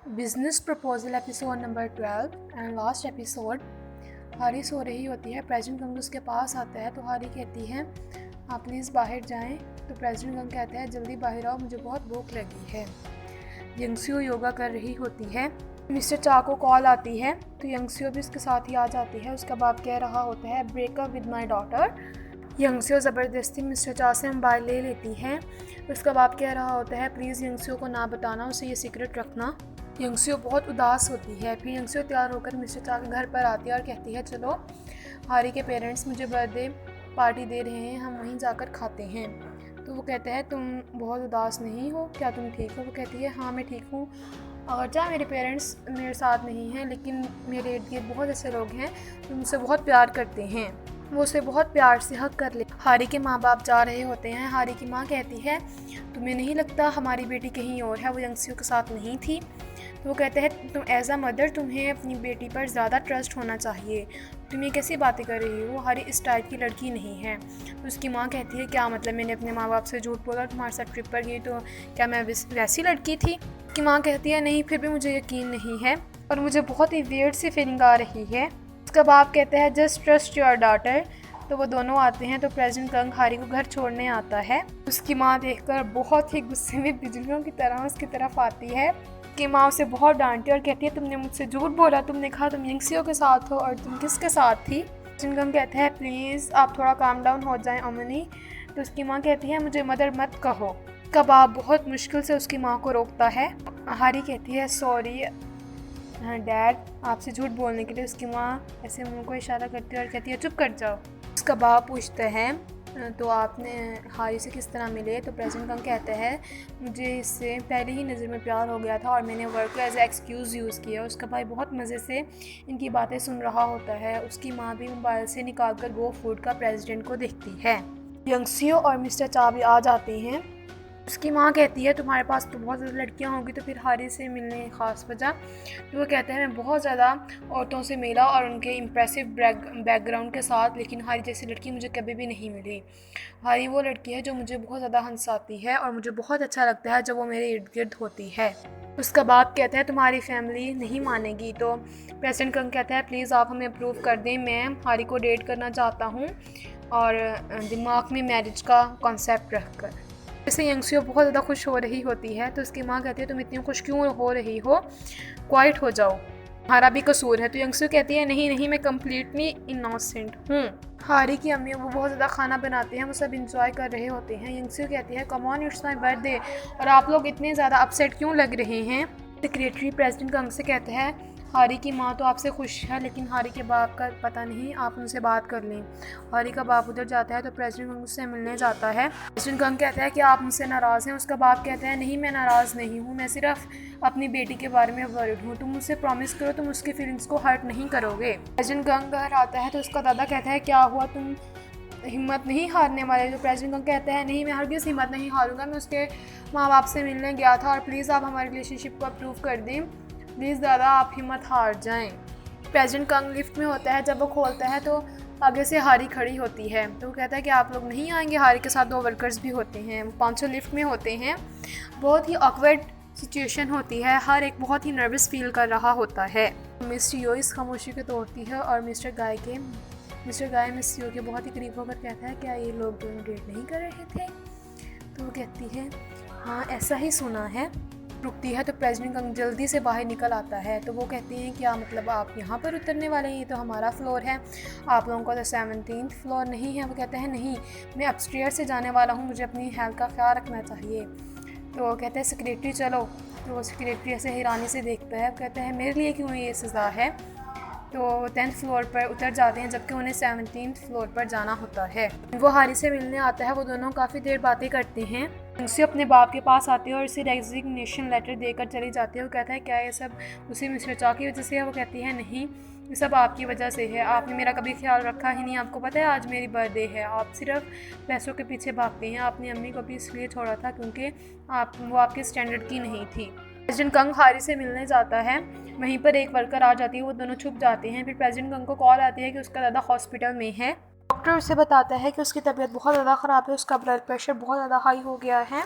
Business proposal episode number 12 and last episode. हारी सो रही होती है। प्रेसिडेंट गंग उसके पास आता है तो हारी कहती है आप प्लीज़ बाहर जाएं। तो प्रेसिडेंट गंग कहता है जल्दी बाहर आओ, मुझे बहुत भूख लगी है। यंगसियो योगा कर रही होती है। मिस्टर चा को कॉल आती है तो यंगसियो भी उसके साथ ही आ जाती है। उसका बाप कह रहा होता है ब्रेकअप विद माई डॉटर। यंगसियो ज़बरदस्ती मिस्टर चा से मोबाइल ले लेती है। उसका बाप कह रहा होता है प्लीज़ यंगसियो को ना बताना, उसे ये सीक्रेट रखना। यंगसियो बहुत उदास होती है। फिर यंगसियो तैयार होकर मिस्टर चा के घर पर आती है और कहती है चलो, हारी के पेरेंट्स मुझे बर्थडे पार्टी दे रहे हैं, हम वहीं जाकर खाते हैं। तो वो कहता है तुम बहुत उदास नहीं हो, क्या तुम ठीक हो? वो कहती है हाँ मैं ठीक हूँ। अगरचा मेरे पेरेंट्स मेरे साथ नहीं हैं, लेकिन मेरे इर्द गिर्द बहुत ऐसे लोग हैं जो मुझसे बहुत प्यार करते हैं। वो उसे बहुत प्यार से हक कर ले। हारी के माँ बाप जा रहे होते हैं। हारी की माँ कहती है तुम्हें नहीं लगता हमारी बेटी कहीं और है, वो यंगसियो के साथ नहीं थी? तो वो कहते हैं तुम एज अ मदर तुम्हें अपनी बेटी पर ज़्यादा ट्रस्ट होना चाहिए, तुम ये कैसी बातें कर रही हो, हारी इस टाइप की लड़की नहीं है। तो उसकी माँ कहती है क्या मतलब, मैंने अपने माँ बाप से झूठ बोला, तुम्हारे साथ ट्रिप पर गई तो क्या मैं वैसी लड़की थी? उसकी माँ कहती है नहीं, फिर भी मुझे यकीन नहीं है और मुझे बहुत ही वियर्ड सी फीलिंग आ रही है। उसका बाप कहता है जस्ट ट्रस्ट योर डॉटर। तो वो दोनों आते हैं तो प्रेसिडेंट गंग हारी को घर छोड़ने आता है। उसकी माँ देखकर बहुत ही गुस्से में बिजलियों की तरह उसकी तरफ आती है। कि माँ उसे बहुत डांटी और कहती है तुमने मुझसे झूठ बोला, तुमने कहा तुम यंगसियो के साथ हो और तुम किसके साथ थी? प्रेसिडेंट गंग कहता है प्लीज़ आप थोड़ा काम डाउन हो जाएं अमनी। तो उसकी माँ कहती है मुझे मदर मत कहो। उसका बाप बहुत मुश्किल से उसकी माँ को रोकता है। हारी कहती है सॉरी डैड, आपसे झूठ बोलने के लिए। उसकी माँ ऐसे मुंह को इशारा करती है और कहती है चुप कर जाओ। उसका बाप पूछता है तो आपने हारी से किस तरह मिले? तो प्रेसिडेंट गंग कहता है मुझे इससे पहले ही नज़र में प्यार हो गया था और मैंने वर्क एज एक्सक्यूज़ यूज़ किया। उसका भाई बहुत मज़े से इनकी बातें सुन रहा होता है। उसकी माँ भी मोबाइल से निकाल कर गो फूड का प्रेसिडेंट को देखती है। यंगसियो और मिस्टर चा भी आ जाते हैं। उसकी माँ कहती है तुम्हारे पास तो बहुत ज़्यादा लड़कियाँ होंगी, तो फिर हारी से मिलने की ख़ास वजह? तो वो कहते हैं मैं बहुत ज़्यादा औरतों से मिला और उनके इम्प्रेसिव बैकग्राउंड के साथ, लेकिन हारी जैसी लड़की मुझे कभी भी नहीं मिली। हारी वो लड़की है जो मुझे बहुत ज़्यादा हंसाती है और मुझे बहुत अच्छा लगता है जब वो मेरे इर्द गिर्द होती है। उसका बाप कहता है तुम्हारी फैमिली नहीं मानेगी। तो प्रेसिडेंट गंग कहता है प्लीज़ आप हमें अप्रूव कर दें, मैं हारी को डेट करना चाहता हूँ और दिमाग में मैरिज का कॉन्सेप्ट रख कर। जैसे यंगसियो बहुत ज़्यादा खुश हो रही होती है तो उसकी माँ कहती है तुम इतनी खुश क्यों हो रही हो, क्वाइट हो जाओ, तुम्हारा भी कसूर है। तो यंगसियो कहती है नहीं नहीं, मैं कम्प्लीटली इनोसेंट हूँ। हारी की अम्मी वो बहुत ज़्यादा खाना बनाते हैं, वो सब इंजॉय कर रहे होते हैं। यंगसियो कहती है come on it's my birthday और आप लोग इतने ज़्यादा अपसेट क्यों लग रहे हैं? सेक्रेटरी प्रेसिडेंट गंग से कहते हैं हारी की माँ तो आपसे खुश है, लेकिन हारी के बाप का पता नहीं, आप उनसे बात कर लें। हारी का बाप उधर जाता है तो प्रेसिडेंट गंग उससे मिलने जाता है। प्रेसिडेंट गंग कहता है कि आप मुझसे नाराज़ हैं। उसका बाप कहता है नहीं मैं नाराज़ नहीं हूँ, मैं सिर्फ अपनी बेटी के बारे में वरीड हूँ, तुम मुझसे प्रॉमिस करो तुम उसकी फीलिंग्स को हर्ट नहीं करोगे। प्रेसिडेंट गंग घर आता है तो उसका दादा कहता है क्या हुआ, तुम हिम्मत नहीं हारने वाले? तो प्रेसिडेंट गंग कहता है नहीं मैं हरगिज़ हिम्मत नहीं हारूंगा, मैं उसके माँ बाप से मिलने गया था और प्लीज़ आप हमारे रिलेशनशिप को अप्रूव कर दें, प्लीज़ दादा आप हिम्मत हार जाएं। प्रेसिडेंट गंग लिफ्ट में होता है, जब वो खोलता है तो आगे से हारी खड़ी होती है। तो वो कहता है कि आप लोग नहीं आएंगे? हारी के साथ 2 वर्कर्स भी होते हैं, 500 लिफ्ट में होते हैं। बहुत ही ऑकवर्ड सिचुएशन होती है, हर एक बहुत ही नर्वस फील कर रहा होता है। मिस्टर यो इस खामोशी को तोड़ती है और मिस्टर गाय मिस्टर यो के बहुत ही करीब होकर कहता है क्या ये लोग दोनों डेट नहीं कर रहे थे? तो वो कहती है हाँ ऐसा ही सुना है। रुकती है तो प्रेसिडेंट गंग जल्दी से बाहर निकल आता है। तो वो कहती हैं क्या मतलब आप यहाँ पर उतरने वाले हैं, ये तो हमारा फ्लोर है, आप लोगों का तो 17th फ्लोर नहीं है? वो कहते हैं नहीं मैं अपस्टेयर से जाने वाला हूँ, मुझे अपनी हेल्थ का ख्याल रखना चाहिए। तो वो कहते हैं सेक्रेटरी चलो। तो वो सेक्रेटरी ऐसे हैरानी से देखता है, कहते हैं मेरे लिए क्यों ये सज़ा है? तो 10th फ्लोर पर उतर जाते हैं जबकि उन्हें 17th फ्लोर पर जाना होता है। वो हारी से मिलने आता है, वो दोनों काफ़ी देर बातें करते हैं। उनसे अपने बाप के पास आती है और इसे रेजिग्नेशन लेटर देकर चली जाती है। वो कहता है क्या ये सब उसी मिस्टर चा की वजह से है? वो कहती है नहीं ये सब आपकी वजह से है, आपने मेरा कभी ख्याल रखा ही नहीं, आपको पता है आज मेरी बर्थडे है, आप सिर्फ पैसों के पीछे भागते हैं। आपने अम्मी को भी इसलिए छोड़ा था क्योंकि वो आपके स्टैंडर्ड की नहीं थी। प्रेसिडेंट गंग हारी से मिलने जाता है, वहीं पर एक वर्कर आ जाती है, वो दोनों छुप जाते हैं। फिर प्रेसिडेंट गंग को कॉल आती है कि उसका दादा हॉस्पिटल में है। डॉक्टर उसे बताता है कि उसकी तबीयत बहुत ज़्यादा ख़राब है, उसका ब्लड प्रेशर बहुत ज़्यादा हाई हो गया है।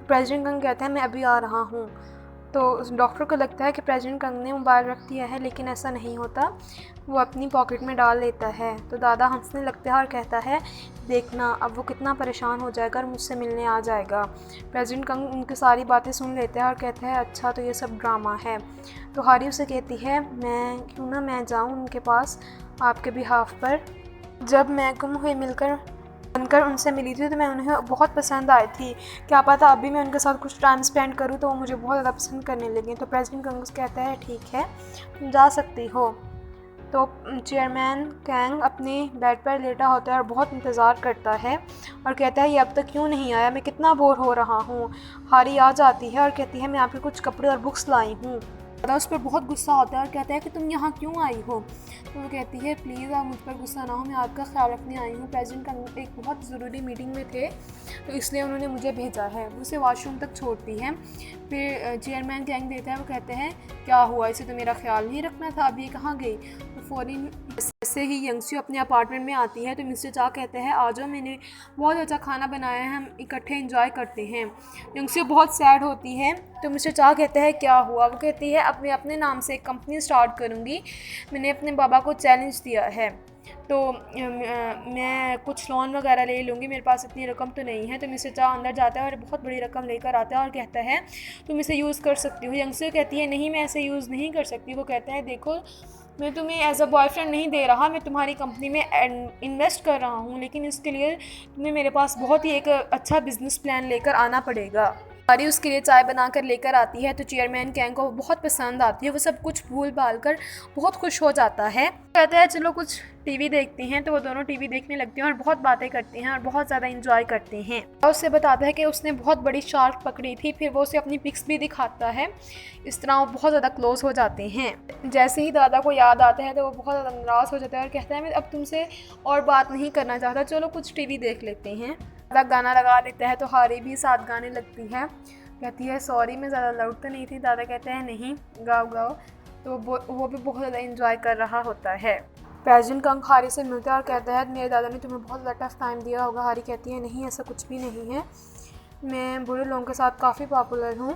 प्रेसिडेंट गंग कहते हैं मैं अभी आ रहा हूँ। तो डॉक्टर को लगता है कि प्रेसिडेंट कंग ने मोबाइल रख दिया है, लेकिन ऐसा नहीं होता, वो अपनी पॉकेट में डाल लेता है। तो दादा हंसने लगता है और कहता है देखना अब वो कितना परेशान हो जाएगा और मुझसे मिलने आ जाएगा। प्रेसिडेंट कंग उनकी सारी बातें सुन लेता है और कहता है अच्छा तो ये सब ड्रामा है। तो हारी उसे कहती है मैं जाऊँ उनके पास आपके बिहाफ पर। जब मैं गुम हुई बनकर उनसे मिली थी तो मैं उन्हें बहुत पसंद आई थी, क्या पता अभी मैं उनके साथ कुछ टाइम स्पेंड करूं तो वो मुझे बहुत ज़्यादा पसंद करने लगे। तो प्रेसिडेंट कंग कहता है ठीक है तुम जा सकती हो। तो चेयरमैन कैंग अपने बेड पर लेटा होता है और बहुत इंतज़ार करता है और कहता है ये अब तक क्यों नहीं आया, मैं कितना बोर हो रहा हूँ। हारी आ जाती है और कहती है मैं आपके कुछ कपड़े और बुक्स लाई हूँ। दादा उस पर बहुत गुस्सा होता है और कहता है कि तुम यहाँ क्यों आई हो। तो वो कहती है प्लीज़ आप मुझ पर गुस्सा ना हो, मैं आपका ख्याल रखने आई हूँ। प्रेसिडेंट का एक बहुत ज़रूरी मीटिंग में थे तो इसलिए उन्होंने मुझे भेजा है। वो उसे वॉशरूम तक छोड़ती हैं। फिर चेयरमैन गैंग देता है, वो कहते हैं क्या हुआ, इसे तो मेरा ख्याल नहीं रखना था, अब ये कहाँ गई। तो फ़ौरन जैसे ही यंगस्यू अपने अपार्टमेंट में आती है तो मिस्टर चा कहते हैं आ जाओ, मैंने बहुत अच्छा खाना बनाया है, हम इकट्ठे एंजॉय करते हैं। यंगस्यू बहुत सैड होती है तो मिस्टर चा कहते हैं क्या हुआ। वो कहती है अब मैं अपने नाम से एक कंपनी स्टार्ट करूँगी, मैंने अपने बाबा को चैलेंज दिया है, तो मैं कुछ लोन वगैरह ले लूँगी, मेरे पास इतनी रकम तो नहीं है। तो मिस्टर चा अंदर जाता है और बहुत बड़ी रकम लेकर आता है और कहता है तुम इसे यूज़ कर सकती हो। यंगस्टर कहती है नहीं मैं ऐसे यूज़ नहीं कर सकती। वो कहता है देखो मैं तुम्हें एज अ बॉयफ्रेंड नहीं दे रहा, मैं तुम्हारी कंपनी में इन्वेस्ट कर रहा हूँ, लेकिन इसके लिए तुम्हें मेरे पास बहुत ही एक अच्छा बिजनेस प्लान लेकर आना पड़ेगा। हारी उसके लिए चाय बनाकर लेकर आती है तो चेयरमैन कैंग को बहुत पसंद आती है, वो सब कुछ भूल भाल कर बहुत खुश हो जाता है। कहता है चलो कुछ टीवी देखते हैं। तो वो दोनों टीवी देखने लगते हैं और बहुत बातें करते हैं और बहुत ज़्यादा इंजॉय करते हैं। और उससे बताता है कि उसने बहुत बड़ी शार्क पकड़ी थी, फिर वो उसे अपनी पिक्स भी दिखाता है। इस तरह वो बहुत ज़्यादा क्लोज हो जाते हैं। जैसे ही दादा को याद आता है तो वो बहुत ज़्यादा नाराज़ हो जाता है और कहता है मैं अब तुमसे और बात नहीं करना चाहता, चलो कुछ टीवी देख लेते हैं। दादा गाना लगा देता है तो हारी भी साथ गाने लगती है। कहती है सॉरी मैं ज़्यादा लाउड तो नहीं थी। दादा कहते हैं नहीं गाओ गाओ। तो वो भी बहुत ज़्यादा इंजॉय कर रहा होता है। प्रेसिडेंट कंग हारी से मिलता है और कहता है मेरे दादा ने तुम्हें बहुत ज़्यादा टफ टाइम दिया होगा। हारी कहती है नहीं ऐसा कुछ भी नहीं है, मैं बुरे लोगों के साथ काफ़ी पॉपुलर हूँ।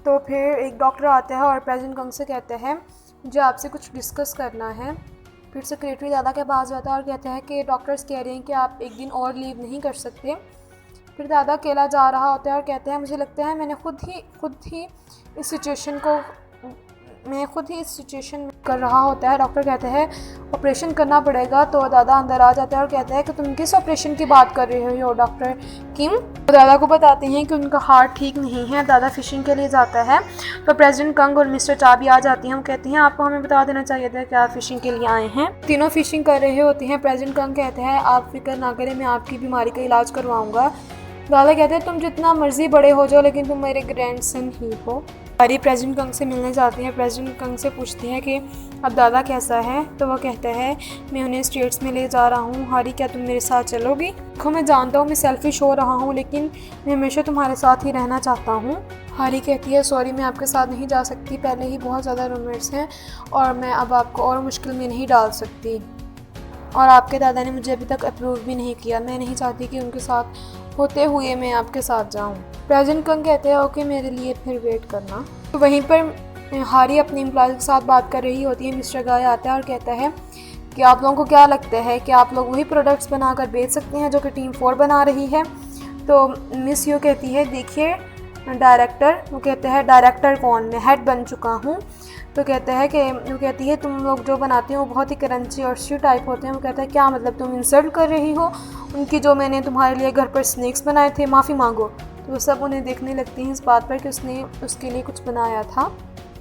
तो फिर एक डॉक्टर आता है और प्रेसिडेंट कंग से कहता है मुझे आपसे कुछ डिस्कस करना है। फिर सेक्रेटरी दादा के पास जाता है और कहता है कि डॉक्टर्स कह रहे हैं कि आप एक दिन और लीव नहीं कर सकते। फिर दादा अकेला जा रहा होता है और कहते हैं मुझे लगता है मैंने खुद ही इस सिचुएशन में कर रहा होता है। डॉक्टर कहते हैं ऑपरेशन करना पड़ेगा। तो दादा अंदर आ जाता है और कहता है कि तुम किस ऑपरेशन की बात कर रहे हो डॉक्टर किम। तो दादा को बताते हैं कि उनका हार्ट ठीक नहीं है। दादा फिशिंग के लिए जाता है तो प्रेसिडेंट कंग और मिस्टर चा भी आ जाती हैं। वो कहती हैं आपको हमें बता देना चाहिए था कि आप फिशिंग के लिए आए हैं। तीनों फिशिंग कर रहे होते हैं। प्रेसिडेंट कंग कहते हैं आप फिक्र ना करें, मैं आपकी बीमारी का इलाज करवाऊँगा। दादा कहते हैं तुम जितना मर्जी बड़े हो जाओ लेकिन तुम मेरे ग्रैंडसन ही हो। हारी प्रेसिडेंट कंग से मिलने जाती है। प्रेसिडेंट कंग से पूछती है कि अब दादा कैसा है। तो वह कहता है मैं उन्हें स्टेट्स में ले जा रहा हूँ। हारी क्या तुम मेरे साथ चलोगी। देखो मैं जानता हूँ मैं सेल्फिश हो रहा हूँ लेकिन मैं हमेशा तुम्हारे साथ ही रहना चाहता हूँ। हारी कहती है सॉरी मैं आपके साथ नहीं जा सकती, पहले ही बहुत ज़्यादा रूमर्स हैं और मैं अब आपको और मुश्किल में नहीं डाल सकती, और आपके दादा ने मुझे अभी तक अप्रूव भी नहीं किया, मैं नहीं चाहती कि उनके साथ होते हुए मैं आपके साथ जाऊं। प्रेसिडेंट कंग कहते हैं ओके मेरे लिए फिर वेट करना। तो वहीं पर हारी अपने एम्प्लॉय के साथ बात कर रही होती है। मिस्टर गाय आता है और कहता है कि आप लोगों को क्या लगता है कि आप लोग वही प्रोडक्ट्स बनाकर बेच सकते हैं जो कि टीम 4 बना रही है। तो मिस यू कहती है देखिए डायरेक्टर। वो कहते हैं डायरेक्टर कौन, मैं हेड बन चुका हूँ। तो वो कहती है तुम लोग जो बनाते हो वो बहुत ही क्रंची और स्ट्यू टाइप होते हैं। वो कहता है क्या मतलब तुम इंसल्ट कर रही हो उनकी, जो मैंने तुम्हारे लिए घर पर स्नैक्स बनाए थे, माफ़ी मांगो। तो वो सब उन्हें देखने लगती हैं इस बात पर कि उसने उसके लिए कुछ बनाया था।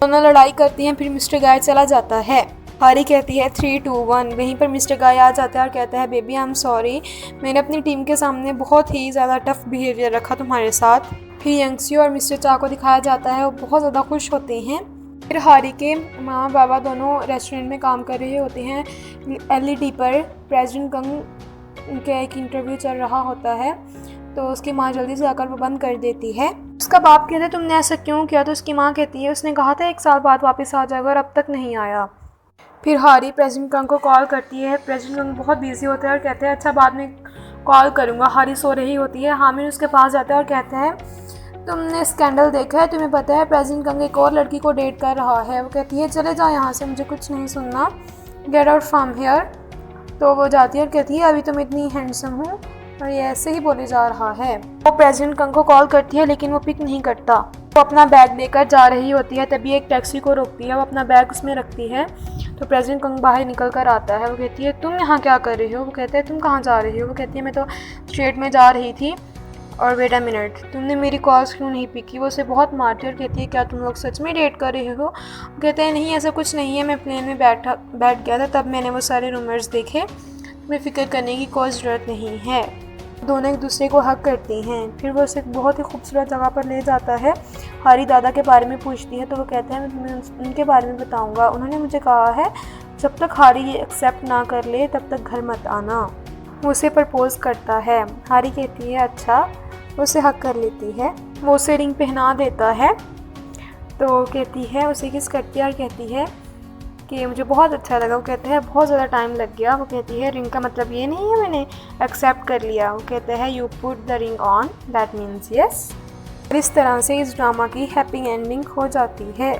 दोनों लड़ाई करती हैं। फिर मिस्टर गाय चला जाता है। हारी कहती है 3, 2, 1। वहीं पर मिस्टर गाय आ जाता है और कहता है बेबी आई एम सॉरी, मैंने अपनी टीम के सामने बहुत ही ज़्यादा टफ बिहेवियर रखा तुम्हारे साथ। फिर यंगस्यू और मिस्टर चा को दिखाया जाता है, वो बहुत ज़्यादा खुश होते हैं। फिर हारी के माँ बाबा दोनों रेस्टोरेंट में काम कर रहे होते हैं। LED पर प्रेसिडेंट कंग का एक इंटरव्यू चल रहा होता है तो उसकी माँ जल्दी से आकर वो बंद कर देती है। उसका बाप कहता है तुमने ऐसा क्यों किया। तो उसकी माँ कहती है उसने कहा था 1 साल बाद वापस आ जाएगा और अब तक नहीं आया। फिर हारी प्रेसिडेंट कंग को कॉल करती है। प्रेसिडेंट कंग बहुत बिजी होता है और कहते हैं अच्छा बाद में कॉल करूँगा। हारी सो रही होती है। हामिद उसके पास जाता है और कहता है तुमने स्कैंडल देखा है, तुम्हें पता है प्रेजेंट कंग एक और लड़की को डेट कर रहा है। वो कहती है चले जाओ यहाँ से, मुझे कुछ नहीं सुनना, गेट आउट फ्रॉम हेयर। तो वो जाती है और कहती है अभी तुम इतनी हैंडसम हो, और ये ऐसे ही बोले जा रहा है। वो प्रेजेंट कंग को कॉल करती है लेकिन वो पिक नहीं करता। वो अपना बैग लेकर जा रही होती है, तभी एक टैक्सी को रोकती है। वो अपना बैग उसमें रखती है तो प्रेजेंट कंग बाहर निकल कर आता है। वो कहती है तुम यहाँ क्या कर रही हो? वो कहता है तुम कहाँ जा रही हो? वो कहती है मैं तो स्ट्रेट में जा रही थी, और वेट अ मिनट, तुमने मेरी कॉल्स क्यों नहीं पिकी? वो उसे बहुत मारती है और कहती है क्या तुम लोग सच में डेट कर रहे हो? वो कहते हैं नहीं ऐसा कुछ नहीं है, मैं प्लेन में बैठ गया था, तब मैंने वो सारे रूमर्स देखे, तुम्हें फ़िक्र करने की कोई ज़रूरत नहीं है। दोनों एक दूसरे को हक करती हैं। फिर वो उसे बहुत ही खूबसूरत जगह पर ले जाता है। हारी दादा के बारे में पूछती है तो वो कहता है मैं तुम्हें उनके बारे में बताऊंगा, उन्होंने मुझे कहा है जब तक हारी ये एक्सेप्ट ना कर ले तब तक घर मत आना। वो उसे प्रपोज़ करता है। हारी कहती है अच्छा, वो उसे हक कर लेती है। वो उसे रिंग पहना देता है तो कहती है, उसे किस करती है और कहती है कि मुझे बहुत अच्छा लगा। वो कहते हैं बहुत ज़्यादा टाइम लग गया। वो कहती है रिंग का मतलब ये नहीं है मैंने एक्सेप्ट कर लिया। वो कहते हैं you put the ring on, that means yes. इस तरह से इस ड्रामा की हैप्पी एंडिंग हो जाती है।